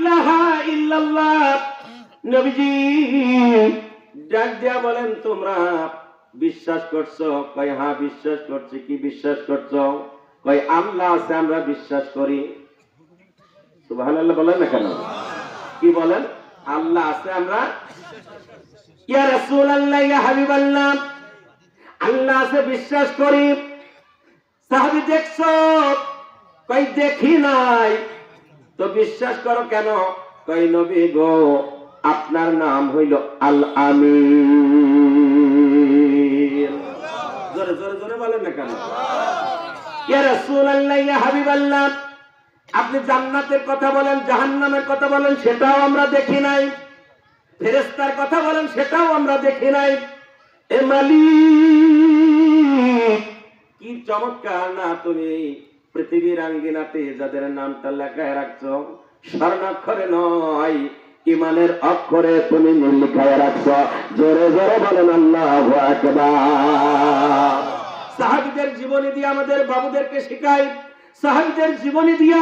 ইলাহা ইল্লাল্লাহ। নবীজি ডাক দিয়া বলেন, তোমরা বিশ্বাস করছো? কয় হ্যাঁ বিশ্বাস করছি। কি বিশ্বাস করছো? কয় আল্লাহ আছে, আমরা বিশ্বাস করি। সুবহানাল্লাহ বলেন না কেন? কি বলেন? আল্লাহ আছে, আমরা। ইয়া রাসূলুল্লাহ, ইয়া হাবিবাল্লাহ, আল্লাহ আছে বিশ্বাস করি। সাহাবী দেখছো? কয় দেখি নাই। তো বিশ্বাস করো কেন? কয় নবী গো, আপনার নাম হইল আল আমিন। জোরে জোরে জোরে বলেন না কেন? ইয়া রাসূলুল্লাহ, ইয়া হাবিবাল্লাহ, আপনি জান্নাতের কথা বলেন, জাহান্নামের কথা বলেন, সেটাও আমরা দেখি নাই। ফেরেশতার কথা বলেন, সেটাও আমরা দেখি নাই। এ মালিক, কি চমৎকার না তুমি পৃথিবীর আঙ্গিনাতে যাদের নামটা লেখায় রাখছো, স্বর্ণাক্ষরে নয়, ইমানের অক্ষরে তুমি লিখায় রাখছো। জোরে জোরে বলেন আল্লাহু আকবার। সাহাবীদের জীবনী দিয়ে আমাদের বাবুদেরকে শেখায়, সাহাবীদের জীবনী দিয়া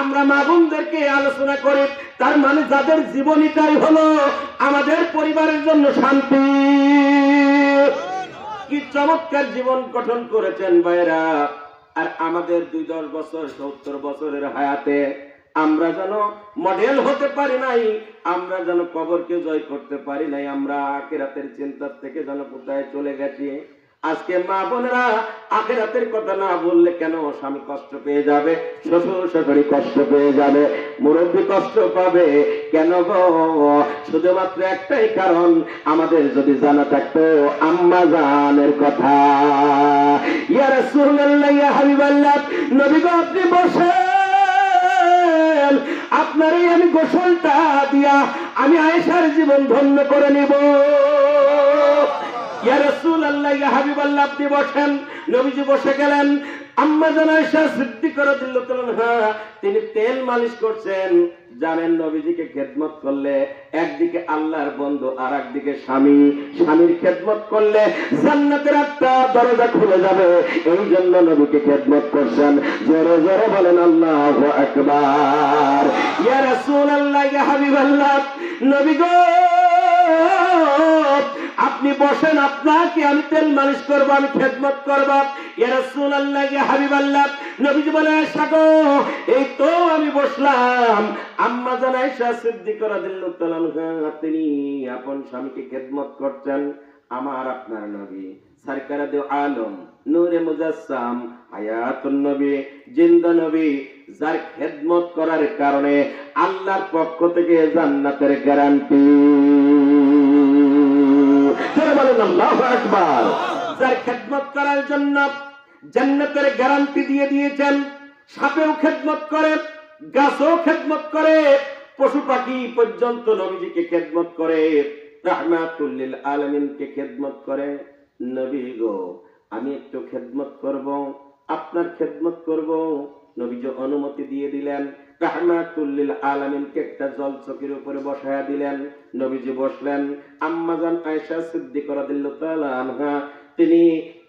আমরা মা বোনদেরকে আলোচনা করি। তার মানে যাদের জীবনীটাই হলো আমাদের পরিবারের জন্য শান্তি। কি চমৎকার জীবন গঠন করেছেন ভাইরা। আর আমাদের 2-10 বছর 70 বছরের হায়াতে আমরা যেন মডেল হতে পারি নাই, আমরা যেন কবরকে জয় করতে পারি নাই, আমরা আখিরাতের চিন্তার থেকে যেন কোথায় চলে গেছি। আজকে মা বোনেরা আখিরাতের কথা না বললে কেন? স্বামী কষ্ট পেয়ে যাবে, শ্বশুর শাশুড়ি কষ্ট পেয়ে যাবে, মুরব্বী কষ্ট পাবে কেন গো? শুধুমাত্র একটাই কারণ, আমাদের যদি জানা থাকতো আম্মা জানের কথা। ইয়া রাসূলুল্লাহ, ইয়া হাবিবাল্লাহ, নবী গো আপনি বসেন, আপনারই আমি গোসলটা দিয়া আমি আয়েশার জীবন ধন্য করে নিব। ইয়া রাসূলুল্লাহ, ইয়া হাবিবাল্লাহ, আপনি বসেন। নবীজি বসে গেলেন। আম্মা জান আয়েশা সিদ্দিকা রাদিয়াল্লাহু আনহা তিনি তেল মালিশ করছেন। জানেন নবীজিকে খেদমত করলে একদিকে আল্লাহর বন্ধু আর একদিকে স্বামী, স্বামীর খেদমত করলে জান্নাতের একটা দরজা খুলে যাবে। এই জন্য নবীকে খেদমত করছেন। জোরে জোরে বলেন আল্লাহু আকবার। ইয়া রাসূলুল্লাহ, ইয়া হাবিবাল্লাহ, নবী গো আপনি বসেন, আপনাকে আমি তেল মালিশ করব, আমি খেদমত করব। ইয়া রাসূলুল্লাহ, ইয়া হাবিবাল্লাহ, নবীজি বলে আয়েশা গো এই তো আমি বসলাম। আম্মা জান আয়েশা সিদ্দিকা রাদিয়াল্লাহু তাআলা আনহা তিনি আপন স্বামীকে খেদমত করছেন। আমার আপনার নবী সরকারে দে আলম, নূরে মুজাসসাম, হায়াতুন নবী, জিন্দা নবী, যার খেদমত করার কারণে আল্লাহর পক্ষ থেকে জান্নাতের গ্যারান্টি। আল্লাহু আকবার। যার খেদমত করার জন্য জান্নাতের গ্যারান্টি দিয়ে দিয়েছেন। সাপেও খেদমত করে, গাছও খেদমত করে, পশু পাখি পর্যন্ত নবীজিকে খেদমত করে, রাহমাতুল লিল আলামিনকে খেদমত করে। নবী গো আমি একটু খেদমত করব, আপনার খেদমত করব। নবীজি অনুমতি দিয়ে দিলেন। রাহমাতুল লিল আলামিনকে একটা জলচকির উপরে বসায়া দিলেন। নবীজি বসলেন। আম্মা জান আয়েশা সিদ্দিকা রাদিয়াল্লাহু তাআলা আনহা তিনি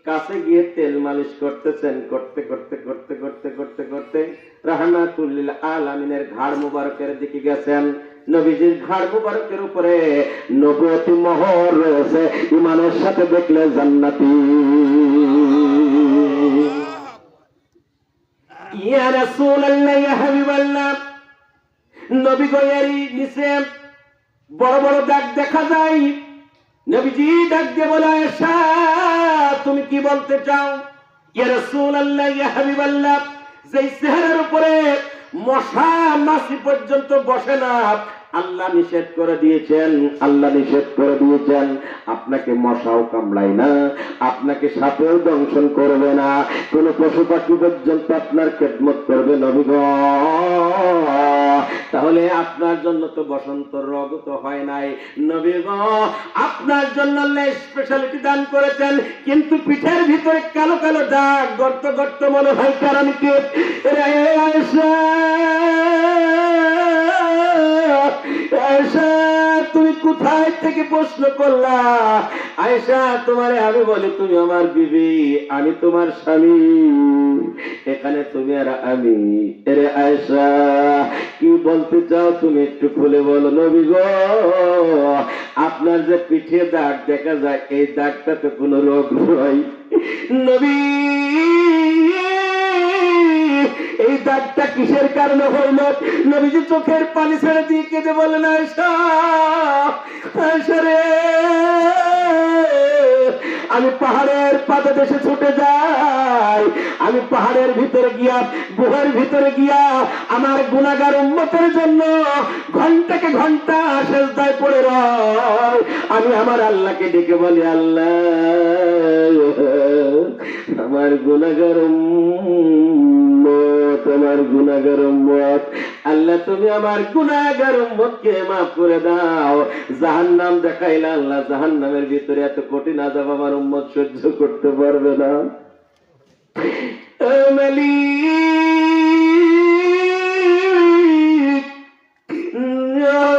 কাছে গিয়ে তেল মালিশ করতেছেন। করতে করতে করতে করতে করতে করতে রাহমাতুল লিল আলামিনের ঘাড় মুবারকের দিকে গেছেন। নবীজির ঘাড় মুবারকের উপরে নবুয়তি মোহর রয়েছে, ঈমানের সাথে দেখলে জান্নাতি। ইয়া রাসূলুল্লাহ, ইয়া হাবিবাল্লাহ, নবী গো এরই নিচে বড় বড় দাগ দেখা যায়। নবীজি ডাক দিয়ে বলে আয়েশা তুমি কি বলতে চাও? ইয়া রাসূলুল্লাহ, ইয়া হাবিবাল্লাহ, যেই চেহারার উপরে মশা মাছি পর্যন্ত বসে না, আল্লাহ নিষেধ করে দিয়েছেন, আল্লাহ নিষেধ করে দিয়েছেন। আপনাকে মশাও কামড়ায় না, আপনাকে সাপেও দংশন করবে না, কোন পশু পাখি পর্যন্ত আপনার খেদমত করবে নবী গো। তাহলে আপনার জন্য তো বসন্ত রোগ তো হয় নাই নবী গো। আপনার জন্য আল্লাহ স্পেশালিটি দান করেছেন, কিন্তু পিঠের ভিতরে কালো কালো দাগ, গর্ত গর্ত মনে হয়। কারণ কি? আয়েশা তুমি কোথায় থেকে প্রশ্ন করলা? আয়েশা, তোমারে আমি বলি তুমি আমার বিবি, আমি তোমার স্বামী, এখানে তুমি আর আমি। এরে আয়েশা, কি বলতে চাও তুমি একটু খুলে বলো। নবী গো, আপনার যে পিঠে দাগ দেখা যায়, এই দাগটাতে কোনো রোগ নয়। নবী, এই দাগটা কিসের কারণে হইল? নবীজি চোখের পানি ছেড়ে দিয়ে কেঁদে বলেন, আয়েশা, আয়েশা রে, আমি পাহাড়ের পাদদেশে ছুটে যাই, আমি পাহাড়ের ভিতরে গিয়া, গুহার ভিতরে গিয়া আমার গুনাহগার উম্মতের জন্য ঘন্টাকে ঘন্টা সেজদায় পড়ে রই। আমি আমার আল্লাহকে ডেকে বলি, আল্লাহ, আমার গুনাহগার উম্মত, আমার গুনাহগার উম্মত, আল্লাহ তুমি আমার গুনাহগার উম্মতকে মাফ করে দাও। জাহান্নাম দেখাইলা আল্লাহ, জাহান্নামের ভিতরে এত কঠিন আযাব আমার উম্মত সহ্য করতে পারবে না। ও মালিক,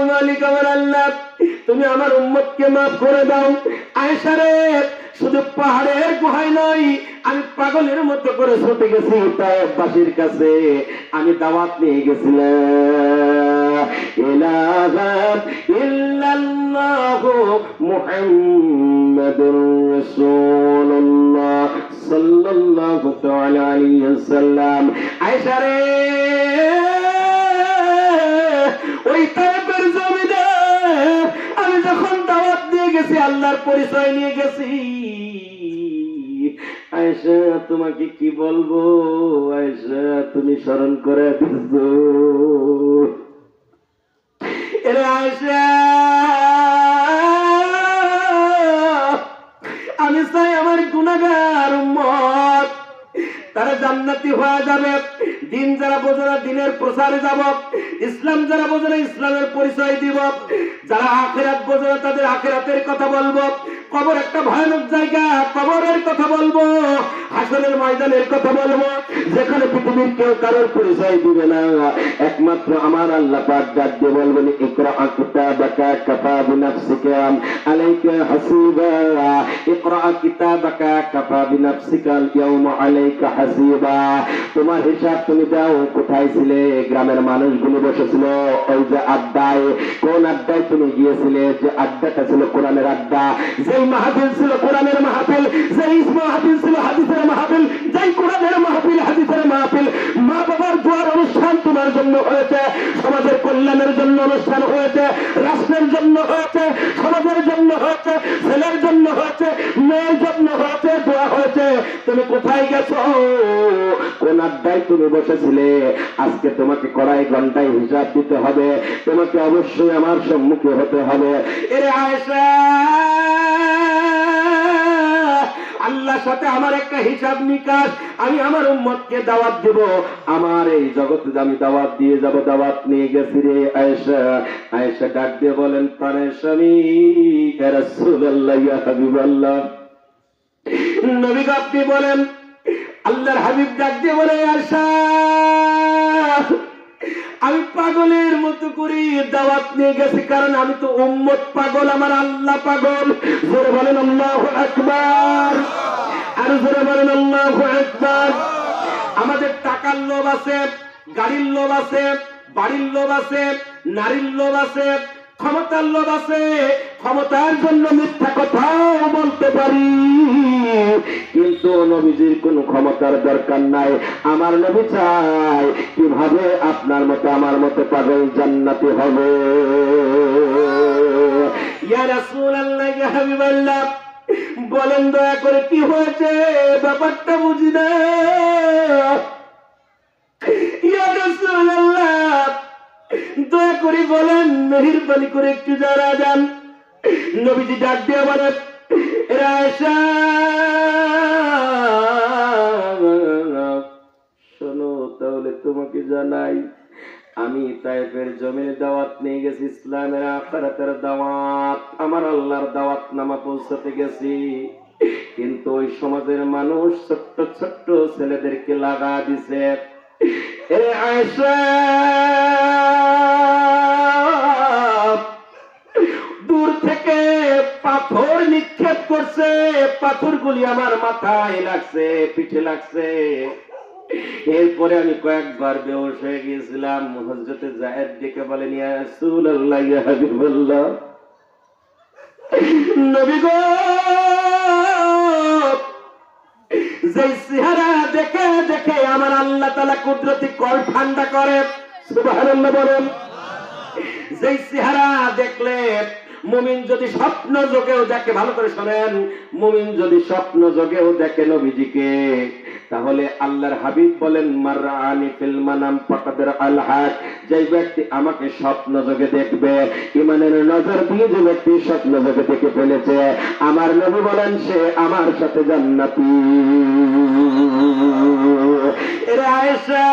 মালিক আমার আল্লাহ, তুমি আমার উম্মতকে মাফ করে দাও। আয়েশা রে, শুধু পাহাড়ের গুহায় নয়, আমি পাগলের মতো করে ছুটে গেছি তায়েফবাসীর কাছে, আমি দাওয়াত নিয়ে গেছিলাম। ইলাহা ইল্লাল্লাহু মুহাম্মাদুর রাসূলুল্লাহ সাল্লাল্লাহু তাআলা আলাইহি ওয়াসাল্লাম। আয়েশা রে, ওই তায়েফের জমিনে আমি যখন দাওয়াত নিয়ে গেছি, আল্লাহর পরিচয় নিয়ে গেছি, আয়েশা তোমাকে কি বলবো? আয়েশা তুমি স্মরণ করে দিছো। এরে আয়েশা, আমি চাই আমার গুনাহগার উম্মত তারা জান্নাতি হয়ে যাবে। দিন যারা বোঝে না দিনের প্রচারে যাব, ইসলাম যারা বোঝে না ইসলামের পরিচয় দিব, যারা আখিরাত বোঝে না তাদের আখিরাতের কথা বলবো। কবর একটা ভয়ানক জায়গা, কবরের কথা বলবো, হাসরের ময়দানের কথা বলবো, যেখানে পৃথিবীর কেউ কারোর পরিচয় দিবে না, একমাত্র আমার আল্লাহ পাক ডাক দিয়ে বলবেন, ইকরা কিতাবাকা কাফা বিনাফসিকা আলাইকা হাসিবা, ইকরা কিতাবাকা কাফা বিনাফসিকা ইয়াউমা আলাইকা হাসিবা। তোমার হিসাব তুমি দাও। কোথায় ছিলে? গ্রামের মানুষগুলো বসেছিল ওই যে আড্ডায়। কোন আড্ডায় তুমি গিয়েছিলে? যে আড্ডাটা ছিল কোরআনের আড্ডা, যেই মাহফিল ছিল কোরআনের মাহফিল, যেই মাহফিল ছিল হাদিসের মাহফিল, যেই কোরআনের মাহফিল হাদিসের মাহফিল। মা বাবার দোয়ার অনুষ্ঠান তোমার জন্য হয়েছে, সমাজের কল্যাণের জন্য অনুষ্ঠান হয়েছে, রাষ্ট্রের জন্য হয়েছে, সমাজের জন্য হয়েছে, ছেলের জন্য হয়েছে, মেয়ের জন্য হয়েছে, দোয়া হয়েছে। তুমি কোথায় গেছো? কোন আড্ডায় তুমি বসেছিলে? আজকে তোমাকে কড়াই ঘন্টায় হিসাব দিতে হবে, তোমাকে অবশ্যই আমার সম্মুখে হতে হবে। এরে আয়েশা, আল্লাহর সাথে আমার একটা হিসাব নিকাশ, আমি আমার উম্মতকে দাওয়াত দেব, আমার এই জগতে আমি দাওয়াত দিয়ে যাব। দাওয়াত নিয়ে গেছি রে আয়েশা। আয়েশা ডাক দিয়ে বলেন, প্রাণের স্বামী ইয়া রাসূলুল্লাহ, ইয়া হাবিবাল্লাহ। নবী আপনি বলেন, আল্লাহর হাবিব ডাক দিয়ে বলে, আয়েশা আমি পাগলের মতো করে দাওয়াত নিয়ে গেছি, কারণ আমি তো উম্মত পাগল, আমার আল্লাহ পাগল। জোরে বলেন আল্লাহু আকবার, আর জোরে বলেন আল্লাহু আকবার। আমাদের টাকার লোভ আছে, গাড়ির লোভ আছে, বাড়ির লোভ আছে, নারীর লোভ আছে, ক্ষমতার লোভ আছে। ক্ষমতার জন্য মিথ্যা কথাও বলতে পারি, কিন্তু নবীজির কোন ক্ষমতার দরকার নাই। আমার নবী চাই কিভাবে আপনার মতো আমার মতো পাগল জান্নাতি হবে। ইয়া রাসূলুল্লাহ, ইয়া হাবিবাল্লাহ, বলেন দয়া করে কি হয়েছে, ব্যাপারটা বুঝি না। ইয়া রাসূলুল্লাহ, দয়া করে বলেন, মেহেরবানি করে একটু জানা যান। নবীজি ডাক দিয়ে বলেন, আয়েশা শোনো, তাহলে তোমাকে জানাই, আমি তায়েফের জমিনে দাওয়াত নিয়ে গেছি, ইসলামের আখিরাতের দাওয়াত, আমার আল্লাহর দাওয়াত নামা পৌঁছাতে গেছি, কিন্তু ওই সমাজের মানুষ ছোট্ট ছোট্ট ছেলেদেরকে লাগা দিছে। এরে আয়েশা, নিক্ষেপ করছে, পাথরগুলি আমার মাথায় লাগছে, পিঠে লাগছে। এরপরে আমি কয়েকবার বেহুশ হয়ে গিয়েছিলাম। হযরতে যায়েদ ডেকে বলেন, ইয়া রাসূলুল্লাহ, ইয়া হাবিবাল্লাহ, নবী গো, যে চেহারা দেখে দেখে আমার আল্লাহ তাআলা কুদরতি কল ঠান্ডা করে, সুবহানাল্লাহ বলেন। যে চেহারা দেখলে মুমিন যদি স্বপ্ন যোগেও দেখে, ভালো করে শোনেন, মুমিন যদি স্বপ্ন যোগেও দেখে নবীজিকে, তাহলে আল্লাহর হাবিব বলেন, মারআনি ফিল মানাম ফাকাদ রাআল হক, যে ব্যক্তি আমাকে স্বপ্ন যোগে দেখবে, ঈমানের নজর দিয়ে যে ব্যক্তি স্বপ্ন যোগে দেখে ফেলেছে, আমার নবী বলেন সে আমার সাথে জান্নাতি। এরে আয়েশা